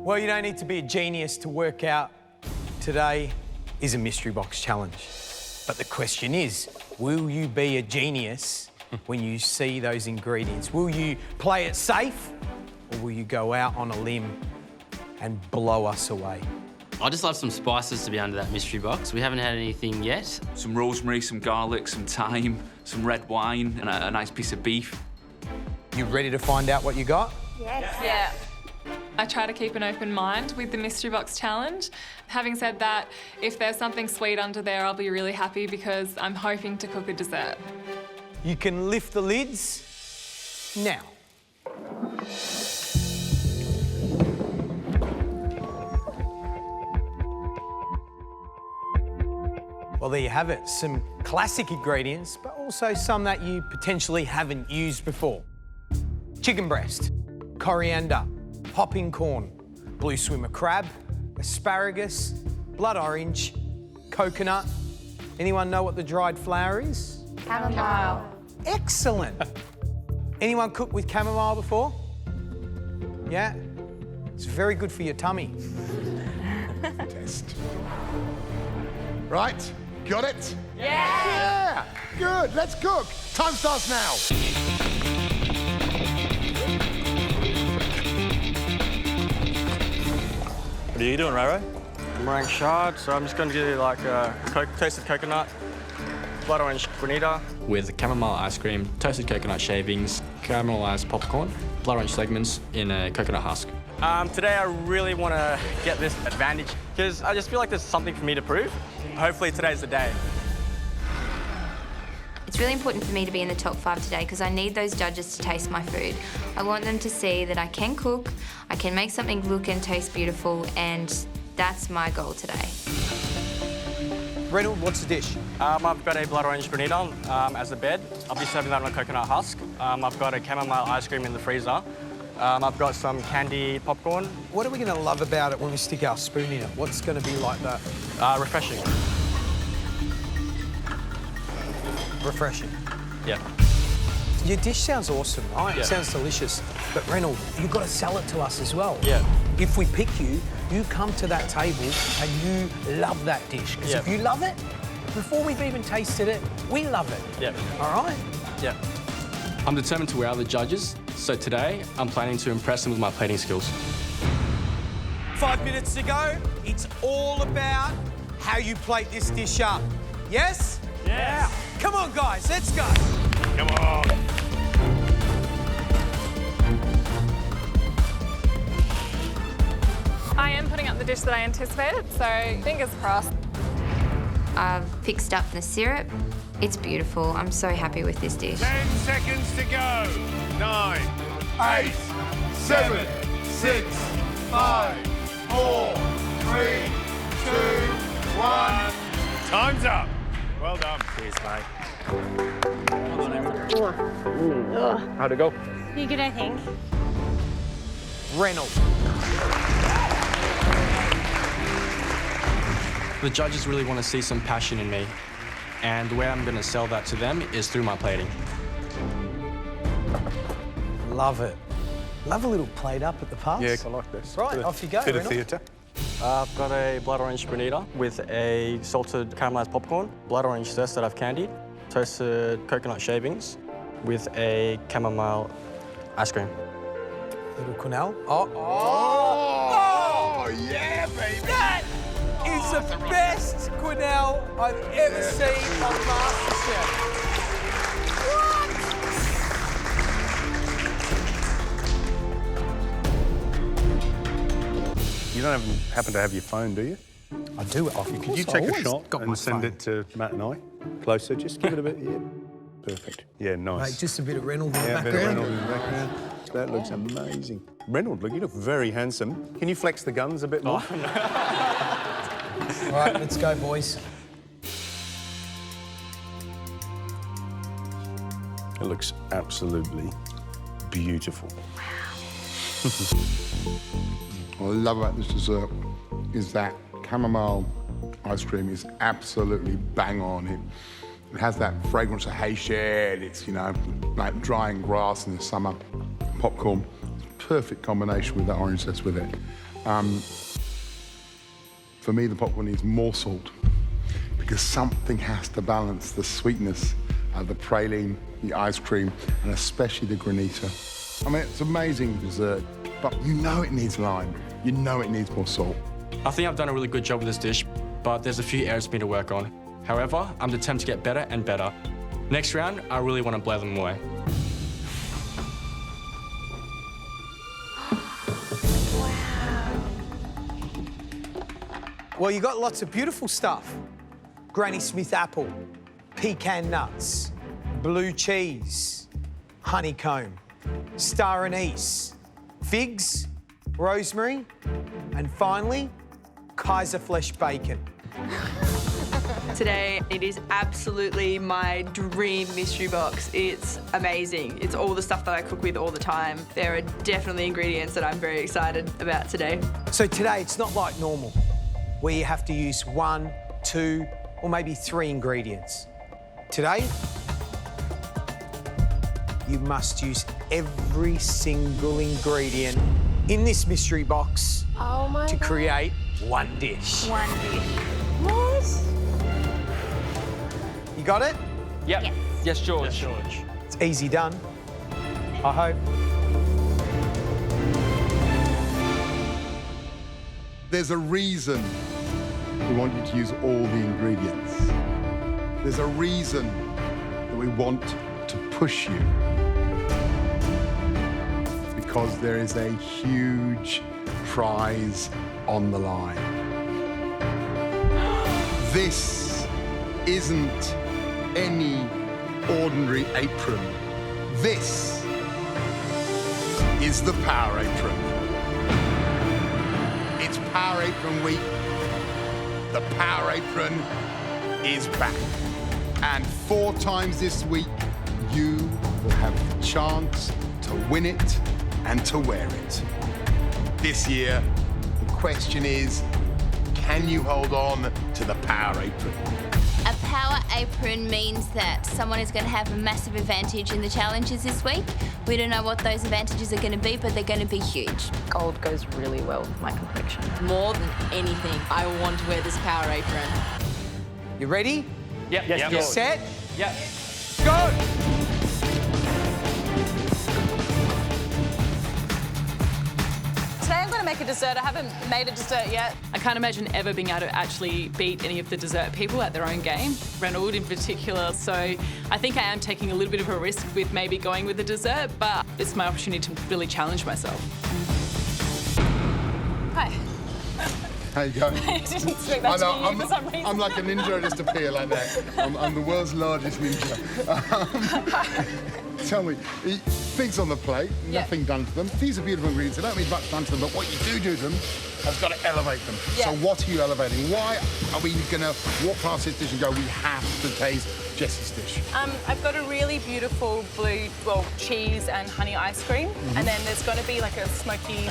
Well, you don't need to be a genius to work out today is a mystery box challenge. But the question is, will you be a genius when you see those ingredients? Will you play it safe or will you go out on a limb and blow us away? I'd just love some spices to be under that mystery box. We haven't had anything yet. Some rosemary, some garlic, some thyme, some red wine and a nice piece of beef. You ready to find out what you got? Yes. Yeah. I try to keep an open mind with the mystery box challenge. Having said that, if there's something sweet under there, I'll be really happy because I'm hoping to cook a dessert. You can lift the lids now. Well, there you have it. Some classic ingredients, but also some that you potentially haven't used before. Chicken breast, coriander, popping corn, blue swimmer crab, asparagus, blood orange, coconut. Anyone know what the dried flower is? Chamomile. Excellent. Anyone cooked with chamomile before? Yeah? It's very good for your tummy. Test. Right, got it? Yeah. Good, let's cook. Time starts now. What are you doing, Raro? I'm wearing shard, so I'm just going to do like toasted coconut, blood orange granita. With chamomile ice cream, toasted coconut shavings, caramelized popcorn, blood orange segments in a coconut husk. Today I really want to get this advantage because I just feel like there's something for me to prove. Hopefully today's the day. It's really important for me to be in the top 5 today because I need those judges to taste my food. I want them to see that I can cook, I can make something look and taste beautiful, and that's my goal today. Reynold, what's the dish? I've got a blood orange granita as a bed. I'll be serving that on a coconut husk. I've got a chamomile ice cream in the freezer. I've got some candy popcorn. What are we going to love about it when we stick our spoon in it? What's going to be like that? Refreshing. Refreshing. Yeah. Your dish sounds awesome, right? Yeah. It sounds delicious. But Reynold, you've got to sell it to us as well. Yeah. If we pick you, you come to that table and you love that dish. Because if you love it, before we've even tasted it, we love it. Yeah. All right? Yeah. I'm determined to wow the judges, so today I'm planning to impress them with my plating skills. 5 minutes to go. It's all about how you plate this dish up. Yes? Yeah. Come on, guys, let's go. Come on. I am putting up the dish that I anticipated, so fingers crossed. I've fixed up the syrup. It's beautiful. I'm so happy with this dish. 10 seconds to go. 9, 8, 7, 6, 5, 4, 3, 2, 1. Time's up. Well done. Cheers, mate. How'd it go? You're good, I think. Reynold. The judges really want to see some passion in me, and the way I'm going to sell that to them is through my plating. Love it. Love a little plate up at the pass. Yeah, I like this. Right, off you go, Bit of Reynold. theatre. I've got a blood orange granita with a salted caramelized popcorn, blood orange zest that I've candied, toasted coconut shavings with a chamomile ice cream. Little quenelle. Oh, yeah, baby. That is the best quenelle I've ever seen on MasterChef. You don't happen to have your phone, do you? I do. Could you take a shot and send it to Matt and I? Closer, just give it a bit. Yeah, perfect. Yeah, nice. Mate, just a bit of Reynold in the Yeah, a bit background. of Reynold in the background. That looks amazing. Reynold, look, you look very handsome. Can you flex the guns a bit more? Right, let's go, boys. It looks absolutely beautiful. What I love about this dessert is that chamomile ice cream is absolutely bang on. It has that fragrance of hay shed. It's, you know, like drying grass in the summer. Popcorn, perfect combination with that orange zest with it. For me, the popcorn needs more salt because something has to balance the sweetness of the praline, the ice cream, and especially the granita. I mean, it's amazing dessert, but you know it needs lime. You know it needs more salt. I think I've done a really good job with this dish, but there's a few areas for me to work on. However, I'm determined to get better and better. Next round, I really want to blow them away. Well, you got lots of beautiful stuff. Granny Smith apple, pecan nuts, blue cheese, honeycomb, star anise, figs, rosemary, and finally, Kaiser flesh bacon. Today, it is absolutely my dream mystery box. It's amazing. It's all the stuff that I cook with all the time. There are definitely ingredients that I'm very excited about today. So today, it's not like normal, where you have to use 1, 2, or maybe 3 ingredients. Today, you must use every single ingredient in this mystery box to create one dish. One dish. What? You got it? Yep. Yes. Yes, George. Yes, George. It's easy done, I hope. There's a reason we want you to use all the ingredients. There's a reason that we want to push you. Because there is a huge prize on the line. This isn't any ordinary apron. This is the Power Apron. It's Power Apron Week. The Power Apron is back. And 4 times this week, you will have the chance to win it and to wear it. This year, the question is, can you hold on to the Power Apron? A power apron means that someone is going to have a massive advantage in the challenges this week. We don't know what those advantages are going to be, but they're going to be huge. Gold goes really well with my complexion. More than anything, I want to wear this Power Apron. You ready? Yep. Yes, You George. set? Yep. Go! Today I'm going to make a dessert. I haven't made a dessert yet. I can't imagine ever being able to actually beat any of the dessert people at their own game, Reynold in particular. So I think I am taking a little bit of a risk with maybe going with the dessert, but it's my opportunity to really challenge myself. Hi. How you going? I didn't expect that to be you for some reason. I'm like a ninja, I just appear like that. I'm the world's largest ninja. Tell me, figs on the plate, nothing done to them. These are beautiful ingredients. They don't need much done to them, but what you do to them has got to elevate them. Yeah. So what are you elevating? Why are we going to walk past this dish and go, we have to taste Jessie's dish? I've got a really beautiful blue, cheese and honey ice cream. And then there's going to be like a smoky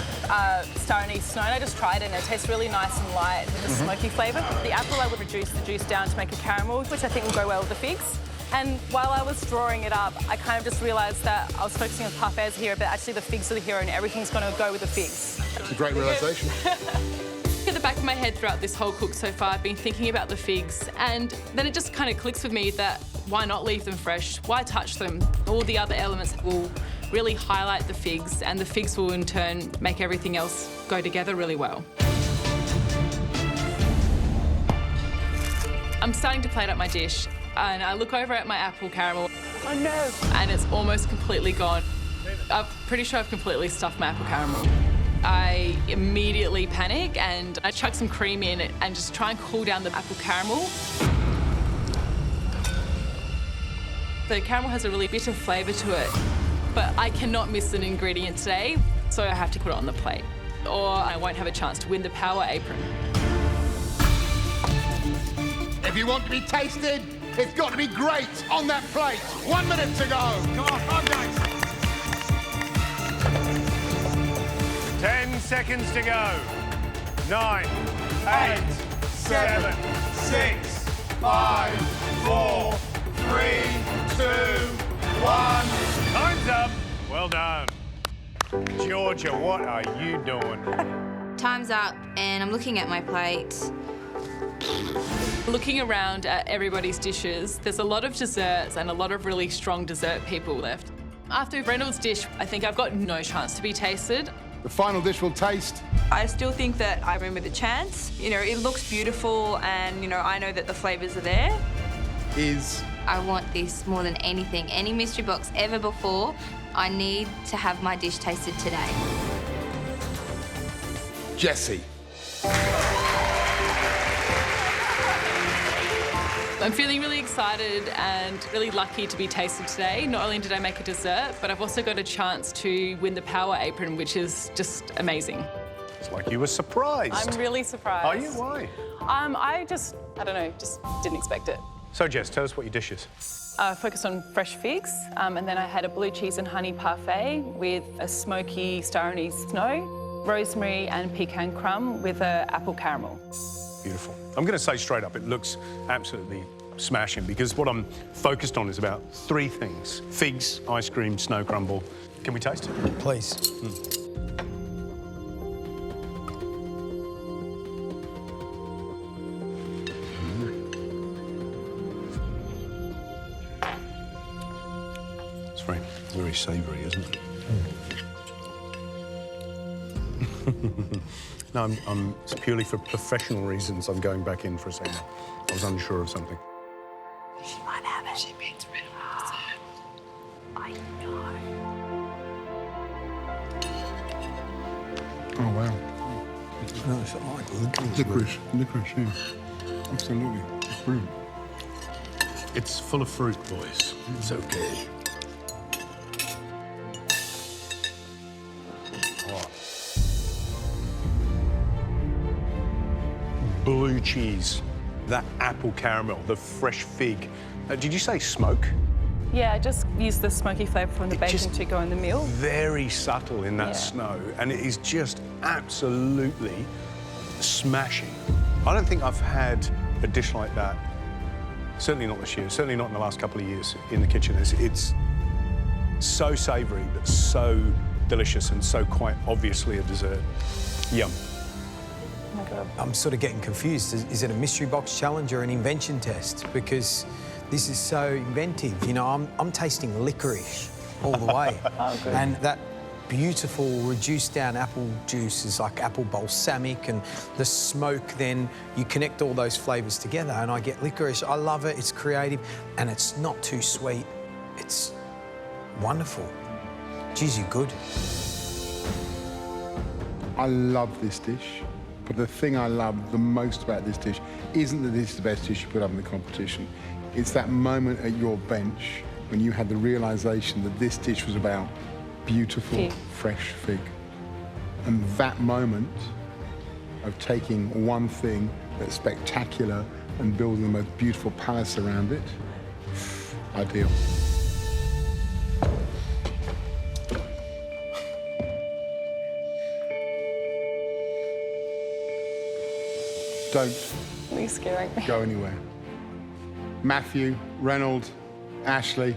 star anise snow. And I just tried it and it tastes really nice and light with a smoky flavour. The apple, I would reduce the juice down to make a caramel, which I think will go well with the figs. And while I was drawing it up, I kind of just realised that I was focusing on parfaits here, but actually the figs are the hero and everything's going to go with the figs. It's a great realisation. At the back of my head throughout this whole cook so far, I've been thinking about the figs, and then it just kind of clicks with me that why not leave them fresh? Why touch them? All the other elements will really highlight the figs, and the figs will in turn make everything else go together really well. I'm starting to plate up my dish, and I look over at my apple caramel. Oh no! And it's almost completely gone. I'm pretty sure I've completely stuffed my apple caramel. I immediately panic and I chuck some cream in and just try and cool down the apple caramel. The caramel has a really bitter flavour to it, but I cannot miss an ingredient today, so I have to put it on the plate, or I won't have a chance to win the Power Apron. If you want to be tasted, it's got to be great on that plate. 1 minute to go. Come on, guys. 10 seconds to go. 9, 8, 7, 6, 5, 4, 3, 2, 1. Time's up. Well done. Georgia, what are you doing? Time's up, and I'm looking at my plate. Looking around at everybody's dishes, there's a lot of desserts and a lot of really strong dessert people left. After Reynolds' dish, I think I've got no chance to be tasted. The final dish will taste. I still think that I win with a chance. You know, it looks beautiful and, you know, I know that the flavours are there. Is... I want this more than anything. Any mystery box ever before, I need to have my dish tasted today. Jessie. I'm feeling really excited and really lucky to be tasted today. Not only did I make a dessert, but I've also got a chance to win the Power Apron, which is just amazing. It's like you were surprised. I'm really surprised. Are you? Why? I don't know, just didn't expect it. So, Jess, tell us what your dish is. Focused on fresh figs, and then I had a blue cheese and honey parfait with a smoky star anise snow, rosemary and pecan crumb with an apple caramel. Beautiful. I'm going to say straight up, it looks absolutely smashing because what I'm focused on is about 3 things. Figs, ice cream, snow crumble. Can we taste it? Please. It's very savoury, isn't it? No, it's purely for professional reasons. I'm going back in for a second. I was unsure of something. She might have it. She means red dessert. I know. Oh, wow. No, it's like Licorice, yeah. Absolutely. It's brilliant. It's full of fruit, boys. It's okay. Blue cheese, that apple caramel, the fresh fig. Did you say smoke? Yeah, I just used the smoky flavour from the bacon to go in the meal. Very subtle in that snow, and it is just absolutely smashing. I don't think I've had a dish like that, certainly not this year, certainly not in the last couple of years in the kitchen. It's so savoury, but so delicious and so quite obviously a dessert. Yum. Oh my God. I'm sort of getting confused. Is it a mystery box challenge or an invention test? Because this is so inventive. You know, I'm tasting licorice all the way. Oh, good. And that beautiful reduced down apple juice is like apple balsamic, and the smoke, then you connect all those flavours together and I get licorice. I love it, it's creative, and it's not too sweet. It's wonderful. Geez, you're good. I love this dish, but the thing I love the most about this dish isn't that this is the best dish you put up in the competition. It's that moment at your bench when you had the realisation that this dish was about beautiful, fresh fig. And that moment of taking one thing that's spectacular and building the most beautiful palace around it, ideal. Don't You're scaring me. go anywhere. Matthew, Reynold, Ashley,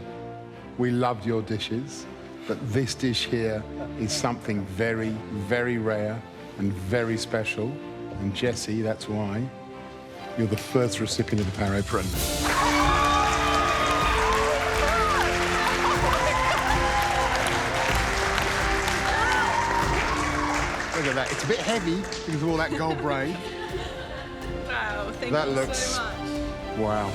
we loved your dishes, but this dish here is something very, very rare and very special. And Jessie, that's why you're the first recipient of the Power Apron. Look at that. It's a bit heavy because of all that gold braid. Wow, thank That you looks... so much. Wow.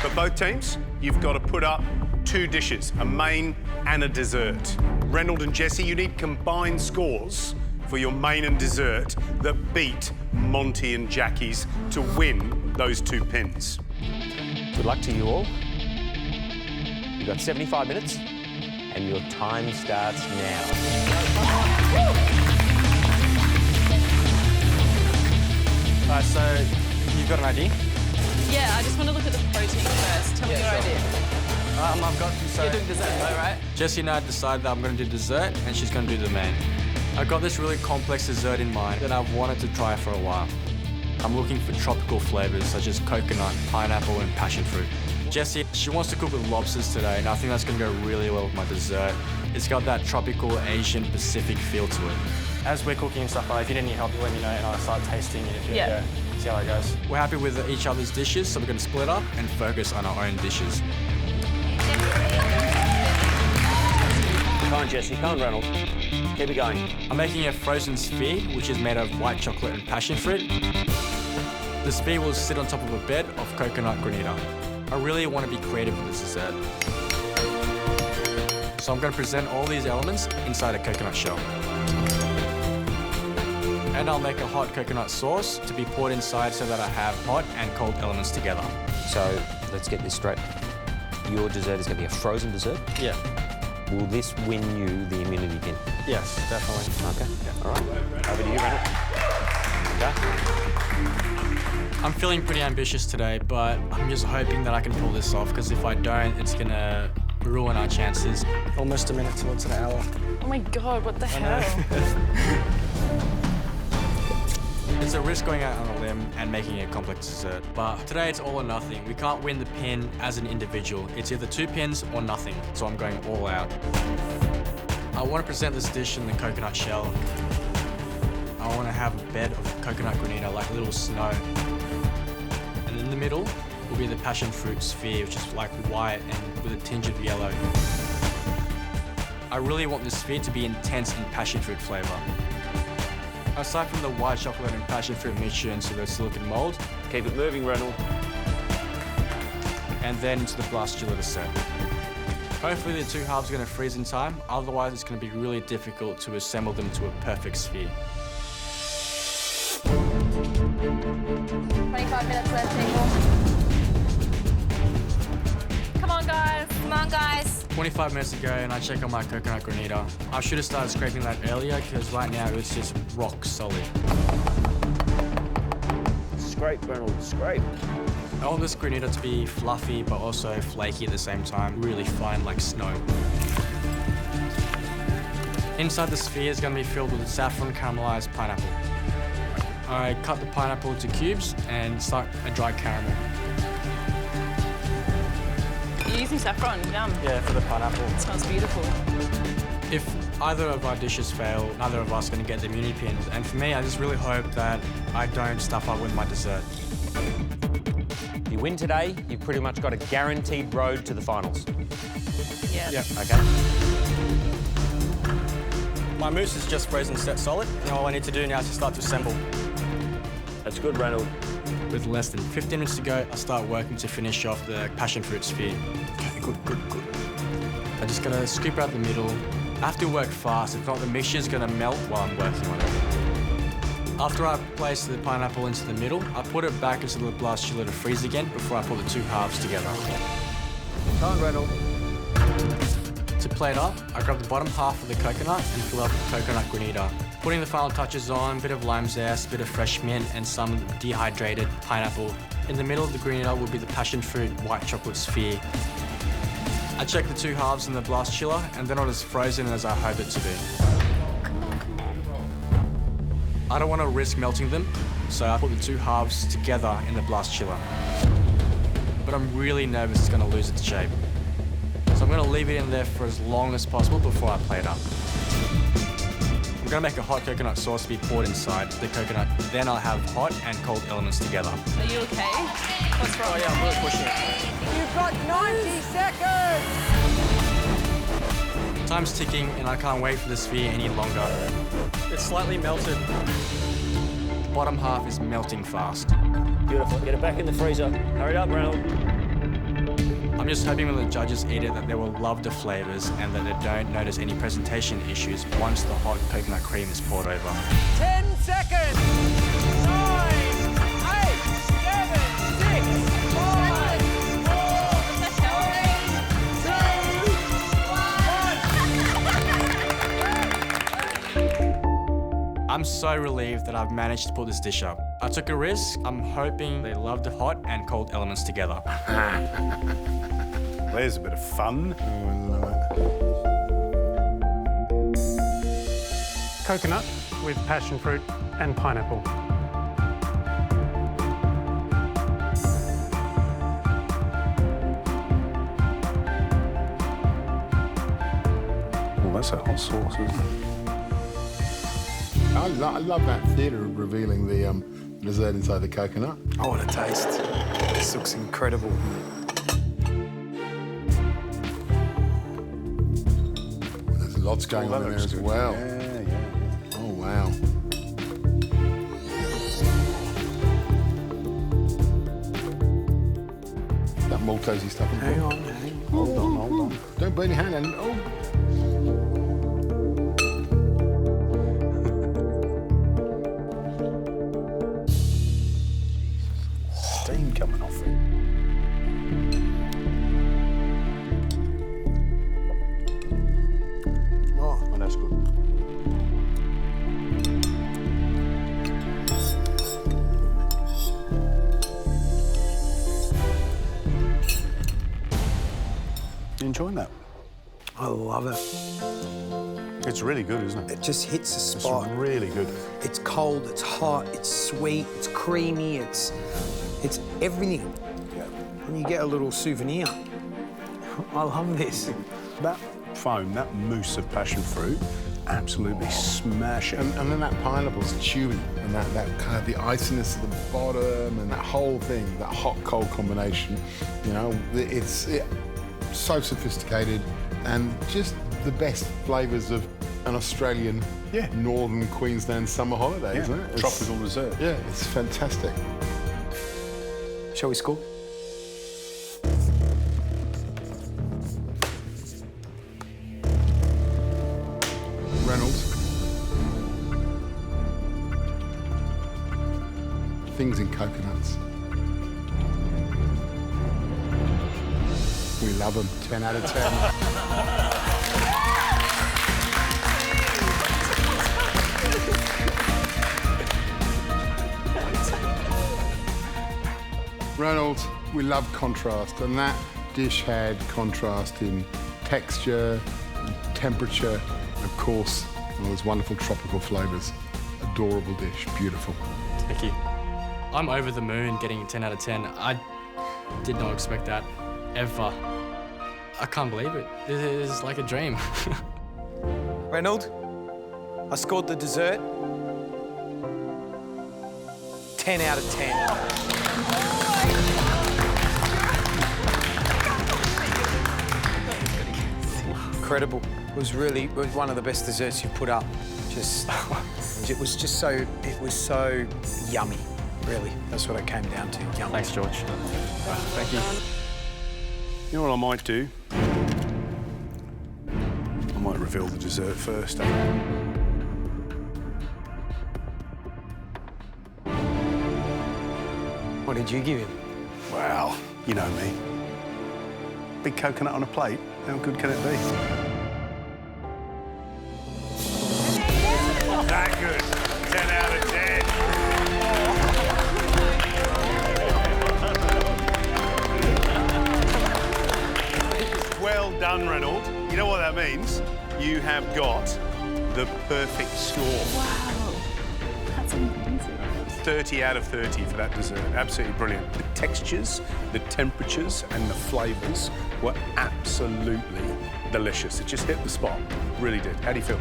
For both teams, you've got to put up 2 dishes, a main and a dessert. Reynold and Jessie, you need combined scores for your main and dessert that beat Monty and Jackie's to win those 2 pins. Good luck to you all. You've got 75 minutes, and your time starts now. All right, so you've got an idea? Yeah, I just want to look at the protein first. Tell me your idea. I've got so You're doing dessert though, right? Jessie and I decided that I'm going to do dessert and she's going to do the main. I got this really complex dessert in mind that I've wanted to try for a while. I'm looking for tropical flavours such as coconut, pineapple and passion fruit. Jessie, she wants to cook with lobsters today, and I think that's going to go really well with my dessert. It's got that tropical Asian Pacific feel to it. As we're cooking and stuff, if you need any help, let me know and I'll start tasting it if you go. See how it goes. We're happy with each other's dishes, so we're going to split up and focus on our own dishes. Come on, Jessie. Come on, Reynold. Keep it going. I'm making a frozen sphere, which is made of white chocolate and passion fruit. The sphere will sit on top of a bed of coconut granita. I really want to be creative with this dessert. So I'm going to present all these elements inside a coconut shell. And I'll make a hot coconut sauce to be poured inside so that I have hot and cold elements together. So let's get this straight. Your dessert is going to be a frozen dessert? Yeah. Will this win you the immunity pin? Yes, definitely. Okay. Yeah. All right. Over to you, Reynold. Okay. I'm feeling pretty ambitious today, but I'm just hoping that I can pull this off, because if I don't, it's going to ruin our chances. Almost a minute towards an hour. Oh my God, what the hell? It's a risk going out on a limb and making a complex dessert. But today it's all or nothing. We can't win the pin as an individual. It's either 2 pins or nothing, so I'm going all out. I want to present this dish in the coconut shell. I want to have a bed of coconut granita, like a little snow. And in the middle will be the passion fruit sphere, which is like white and with a tinge of yellow. I really want this sphere to be intense in passion fruit flavour. Aside from the white chocolate and passion fruit mixture into the silicone mould. Keep it moving, Reynold. And then into the blast chiller to set. Hopefully the 2 halves are going to freeze in time, otherwise it's going to be really difficult to assemble them to a perfect sphere. 25 minutes left, people. Come on, guys. Come on, guys. 25 minutes ago and I check on my coconut granita. I should have started scraping that earlier, because right now it's just rock solid. Scrape, Reynold, scrape. I want this granita to be fluffy but also flaky at the same time, really fine like snow. Inside the sphere is going to be filled with saffron caramelized pineapple. I cut the pineapple into cubes and start a dry caramel. You're using saffron, yum. Yeah, for the pineapple. It smells beautiful. If either of our dishes fail, neither of us are going to get the immunity pin. And for me, I just really hope that I don't stuff up with my dessert. If you win today, you've pretty much got a guaranteed road to the finals. Yeah. Yep. Okay. My mousse is just frozen set solid, and all I need to do now is to start to assemble. That's good, Reynold. With less than 15 minutes to go, I start working to finish off the passion fruit sphere. Okay, good. I just gotta scoop out the middle. I have to work fast, if not the mixture's gonna melt while I'm working on it. After I place the pineapple into the middle, I put it back into the blast chiller to freeze again before I put the 2 halves together. Come on, Reynold. To plate up, I grab the bottom half of the coconut and fill up with coconut granita. Putting the final touches on, a bit of lime zest, a bit of fresh mint and some dehydrated pineapple. In the middle of the granita will be the passion fruit white chocolate sphere. I check the 2 halves in the blast chiller and they're not as frozen as I hope it to be. I don't want to risk melting them, so I put the 2 halves together in the blast chiller. But I'm really nervous it's going to lose its shape. So I'm going to leave it in there for as long as possible before I plate up. I'm going to make a hot coconut sauce to be poured inside the coconut. Then I'll have hot and cold elements together. Are you okay? What's wrong? Oh yeah, I'm really pushing it. You've got 90 seconds! Time's ticking and I can't wait for the sphere any longer. It's slightly melted. The bottom half is melting fast. Beautiful. Get it back in the freezer. Hurry up, Reynold. I'm just hoping when the judges eat it that they will love the flavours and that they don't notice any presentation issues once the hot coconut cream is poured over. 10 seconds! 9, 8, 7, 6, 5, 4, 3, 2, 1. I'm so relieved that I've managed to put this dish up. I took a risk. I'm hoping they love the hot and cold elements together. There's a bit of fun. Coconut with passion fruit and pineapple. that's a hot sauce, isn't it? I love that theatre of revealing the dessert inside the coconut. Oh, what a taste. This looks incredible. There's lots going on in there as well. Yeah. Oh, wow. That Maltesey stuff. Hang on. Hold on. Don't burn your hand. And, oh. Steam coming off it. Oh, that's good. You enjoying that? I love it. It's really good, isn't it? It just hits the spot. It's really good. It's cold, it's hot, it's sweet, it's creamy, it's everything. Yeah. And you get a little souvenir. I love this. That foam, that mousse of passion fruit, absolutely smashing. And then that pineapple's chewy, and that kind of the iciness at the bottom, and that whole thing, that hot-cold combination, you know, it's so sophisticated, and just the best flavours of an Australian, northern Queensland summer holiday, isn't it? Tropical dessert. Yeah, it's fantastic. Shall we score? Reynold. Things in coconuts. We love them. 10 out of 10. Reynold, we love contrast, and that dish had contrast in texture, temperature, and of course, all those wonderful tropical flavours. Adorable dish, beautiful. Thank you. I'm over the moon getting a 10 out of 10. I did not expect that, ever. I can't believe it. This is like a dream. Reynold, I scored the dessert. 10 out of 10. Incredible. It was one of the best desserts you've put up. It was so yummy, really. That's what it came down to, yummy. Thanks, George. Thank you. You know what I might do? I might reveal the dessert first. What did you give him? Well, you know me. Big coconut on a plate. How good can it be? That good. 10 out of 10. Well done, Reynold. You know what that means? You have got the perfect score. Wow, that's amazing. 30 out of 30 for that dessert. Absolutely brilliant. The textures, the temperatures, and the flavours were absolutely delicious. It just hit the spot. Really did. How do you feel?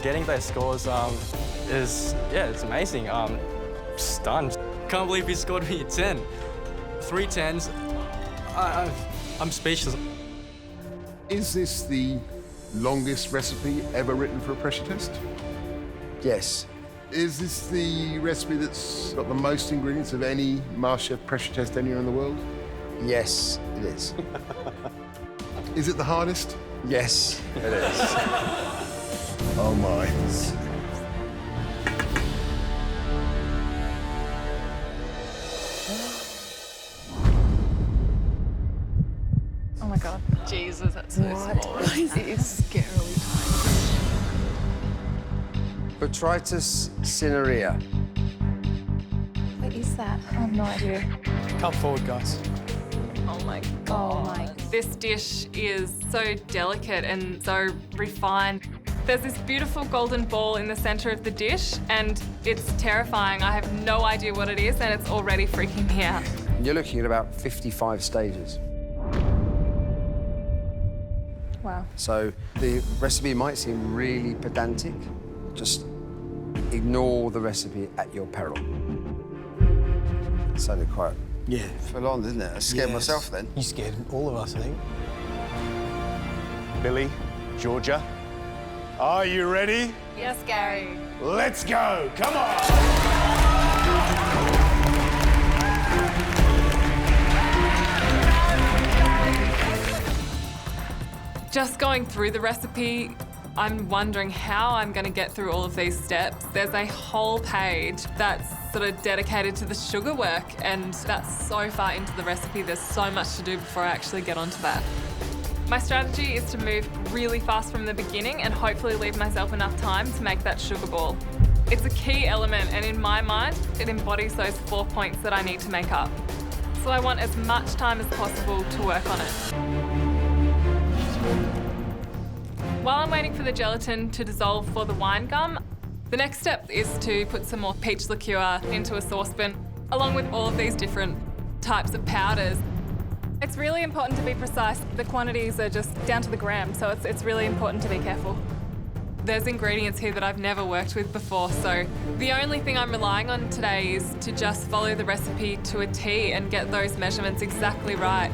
Getting those scores it's amazing. Stunned. Can't believe he scored me a 10. 3 10s. I'm speechless. Is this the longest recipe ever written for a pressure test? Yes. Is this the recipe that's got the most ingredients of any MasterChef pressure test anywhere in the world? Yes, it is. Is it the hardest? Yes, it is. Oh my. Oh my God. Jesus, that's so small. It is scarily tiny. Botrytis cinerea. What is that? I have no idea. Come forward, guys. Oh my God. Oh my. This dish is so delicate and so refined. There's this beautiful golden ball in the center of the dish, and it's terrifying. I have no idea what it is, and it's already freaking me out. You're looking at about 55 stages. Wow. So the recipe might seem really pedantic. Just ignore the recipe at your peril. It sounded quite full on, didn't it? I scared myself then. You scared all of us, I think. Billy, Georgia, are you ready? Yes, Gary. Let's go, come on! Just going through the recipe, I'm wondering how I'm going to get through all of these steps. There's a whole page that's sort of dedicated to the sugar work, and that's so far into the recipe, there's so much to do before I actually get onto that. My strategy is to move really fast from the beginning and hopefully leave myself enough time to make that sugar ball. It's a key element, and in my mind, it embodies those 4 points that I need to make up. So I want as much time as possible to work on it. While I'm waiting for the gelatin to dissolve for the wine gum, the next step is to put some more peach liqueur into a saucepan, along with all of these different types of powders. It's really important to be precise. The quantities are just down to the gram, so it's really important to be careful. There's ingredients here that I've never worked with before, so the only thing I'm relying on today is to just follow the recipe to a T and get those measurements exactly right.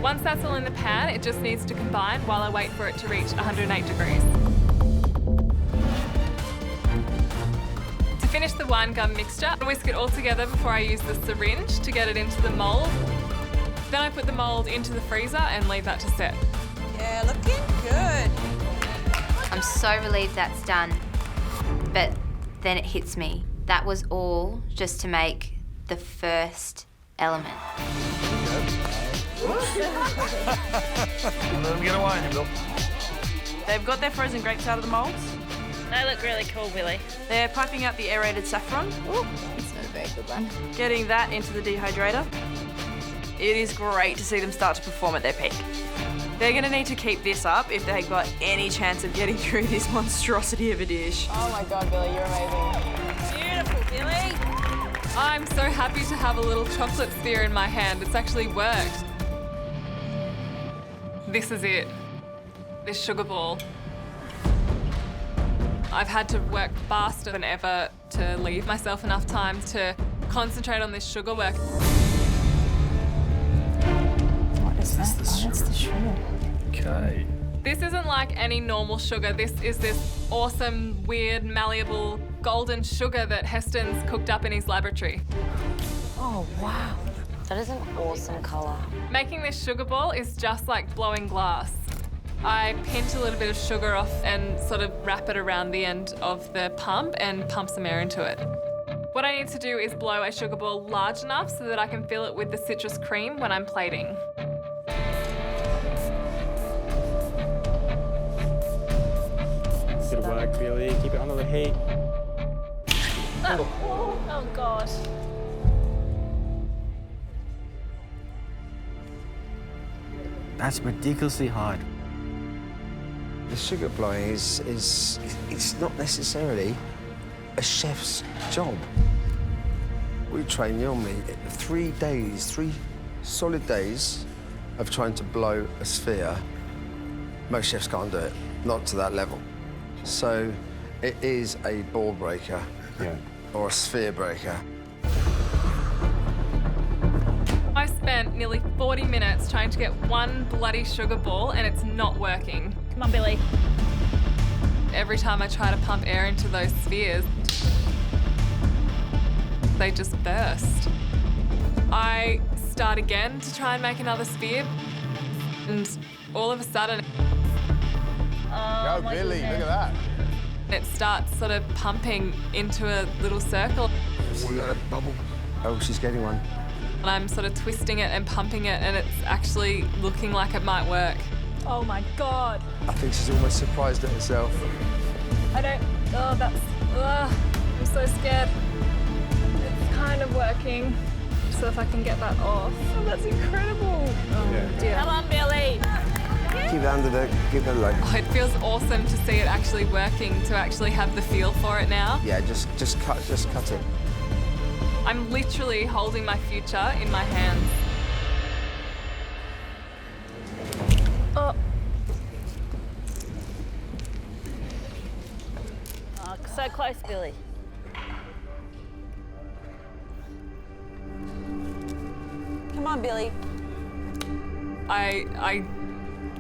Once that's all in the pan, it just needs to combine while I wait for it to reach 108 degrees. To finish the wine gum mixture, I whisk it all together before I use the syringe to get it into the mould. Then I put the mould into the freezer and leave that to set. Yeah, looking good. I'm so relieved that's done, but then it hits me. That was all just to make the first element. Let them get away, Bill. They've got their frozen grapes out of the moulds. They look really cool, Billy. They're piping out the aerated saffron. Ooh, it's not a very good one. Getting that into the dehydrator. It is great to see them start to perform at their peak. They're going to need to keep this up if they've got any chance of getting through this monstrosity of a dish. Oh my God, Billy, you're amazing. Beautiful, Billy. I'm so happy to have a little chocolate sphere in my hand. It's actually worked. This is it. This sugar ball. I've had to work faster than ever to leave myself enough time to concentrate on this sugar work. What is that? Oh, that's the sugar. Okay. This isn't like any normal sugar. This is this awesome, weird, malleable, golden sugar that Heston's cooked up in his laboratory. Oh, wow. That is an awesome colour. Making this sugar ball is just like blowing glass. I pinch a little bit of sugar off and sort of wrap it around the end of the pump and pump some air into it. What I need to do is blow a sugar ball large enough so that I can fill it with the citrus cream when I'm plating. Good work, Billy. Keep it under the heat. Oh God. That's ridiculously hard. The sugar blowing is it's not necessarily a chef's job. We train young me 3 days, 3 solid days of trying to blow a sphere. Most chefs can't do it, not to that level. So it is a ball breaker or a sphere breaker. I spent nearly 40 minutes trying to get one bloody sugar ball and it's not working. Come on, Billy. Every time I try to pump air into those spheres, they just burst. I start again to try and make another sphere, and all of a sudden, Go, Billy, look at that. it starts sort of pumping into a little circle. We got a bubble. Oh, she's getting one. And I'm sort of twisting it and pumping it, and it's actually looking like it might work. Oh my God. I think she's almost surprised at herself. I don't. Oh, that's. I'm so scared. It's kind of working. So if I can get that off. Oh, that's incredible. Oh, dear. Come on, Billy. Keep it under the, keep it low. Oh, it feels awesome to see it actually working, to actually have the feel for it now. Yeah, just cut it. I'm literally holding my future in my hands. so close, Billy. Come on, Billy. I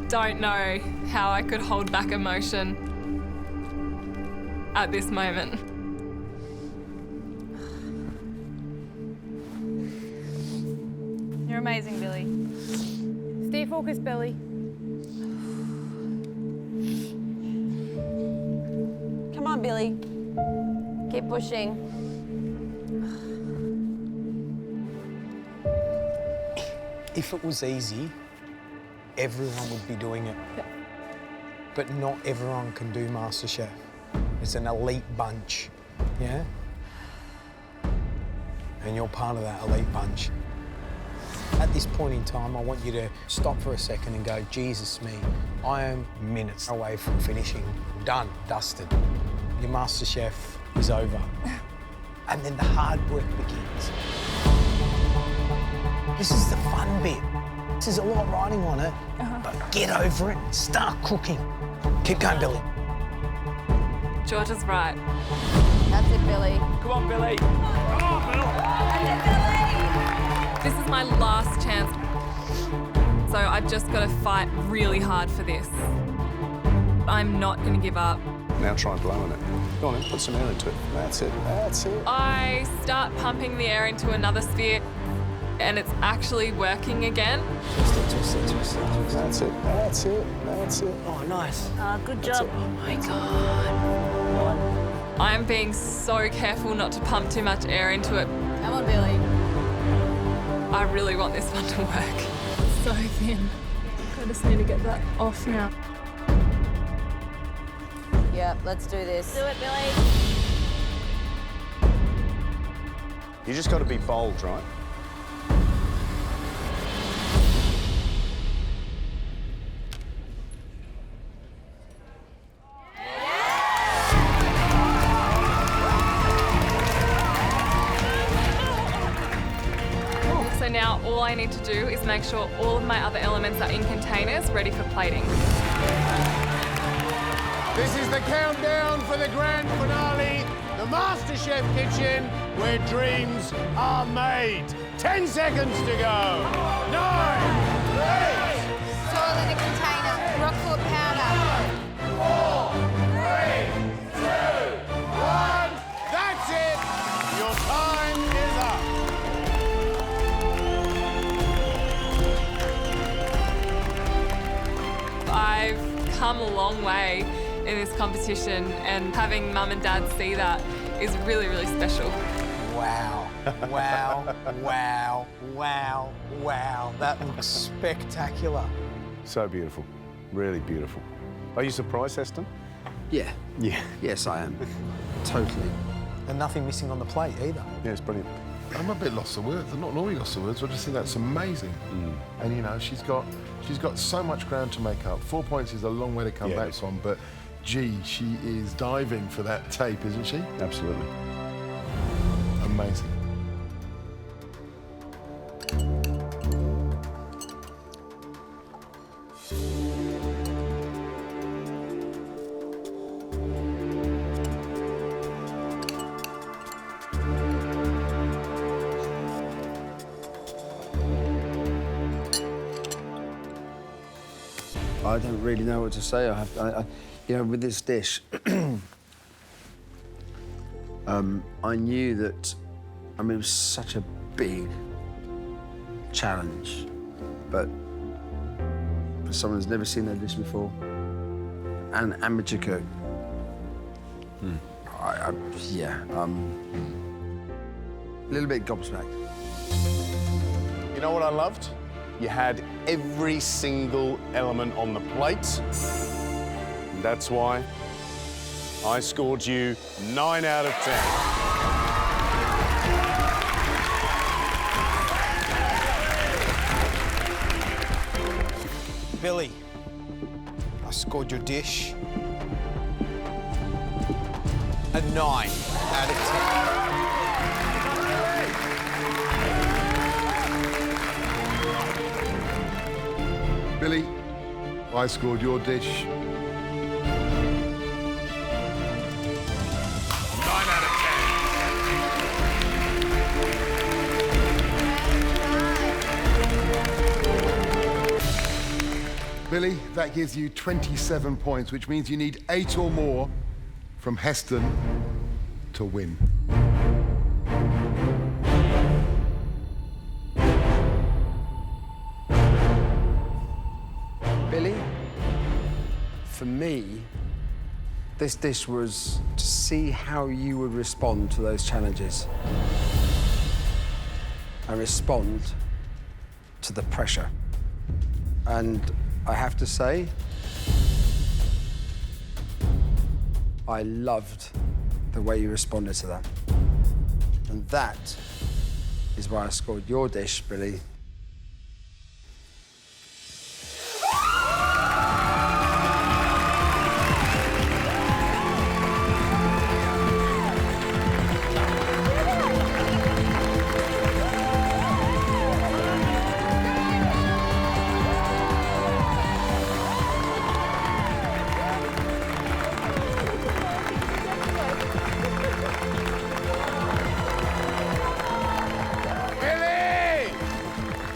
don't know how I could hold back emotion at this moment. You're amazing, Billy. Stay focused, Billy. Come on, Billy. Keep pushing. If it was easy, everyone would be doing it. But not everyone can do MasterChef. It's an elite bunch, yeah? And you're part of that elite bunch. At this point in time, I want you to stop for a second and go, Jesus me, I am minutes away from finishing. Done, dusted. Your MasterChef is over. And then the hard work begins. This is the fun bit. There's a lot riding on it, but get over it, start cooking. Keep going, Billy. George is right. That's it, Billy. Come on, Billy. Come on, Bill. That's it, Billy. This is my last chance. So I've just got to fight really hard for this. I'm not going to give up. Now try blowing it. Go on then, put some air into it. That's it, that's it. I start pumping the air into another sphere and it's actually working again. Twist it, twist it, twist it, twist it. That's it, that's it, that's it. Oh, nice. Good job. Oh my God. I'm being so careful not to pump too much air into it. Come on, Billy. I really want this one to work. It's so thin. I just need to get that off now. Yeah, let's do this. Do it, Billy. You just got to be bold, right? So now all I need to do is make sure all of my other elements are in containers ready for plating. This is the countdown for the grand finale, the MasterChef kitchen, where dreams are made. 10 seconds to go. 9, 8, Soil in a container, rockfort powder. 4, 3, 2, 1. That's it. Your time is up. I've come a long way in this competition and having mum and dad see that is really, really special. Wow, wow, wow, wow, wow. That looks spectacular. So beautiful, really beautiful. Are you surprised, Heston? Yeah. Yeah. Yes, I am. Totally. And nothing missing on the plate either. Yeah, it's brilliant. I'm a bit lost for words. I'm not normally lost for words. I just think that's amazing. And you know, she's got so much ground to make up. 4 points is a long way to come back from, but gee, she is diving for that tape, isn't she? Absolutely. Amazing. I don't really know what to say. You know, with this dish, I knew that, I mean, it was such a big challenge, but for someone who's never seen that dish before, and amateur cook, a little bit gobsmacked. You know what I loved? You had every single element on the plate. And that's why I scored you 9 out of 10. Billy, I scored your dish a 9 out of 10. Billy, I scored your dish Billy, that gives you 27 points, which means you need 8 or more from Heston to win. Billy, for me, this dish was to see how you would respond to those challenges and respond to the pressure. And I have to say, I loved the way you responded to that. And that is why I scored your dish, Billy, .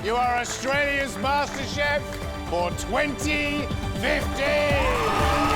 You are Australia's MasterChef for 2015!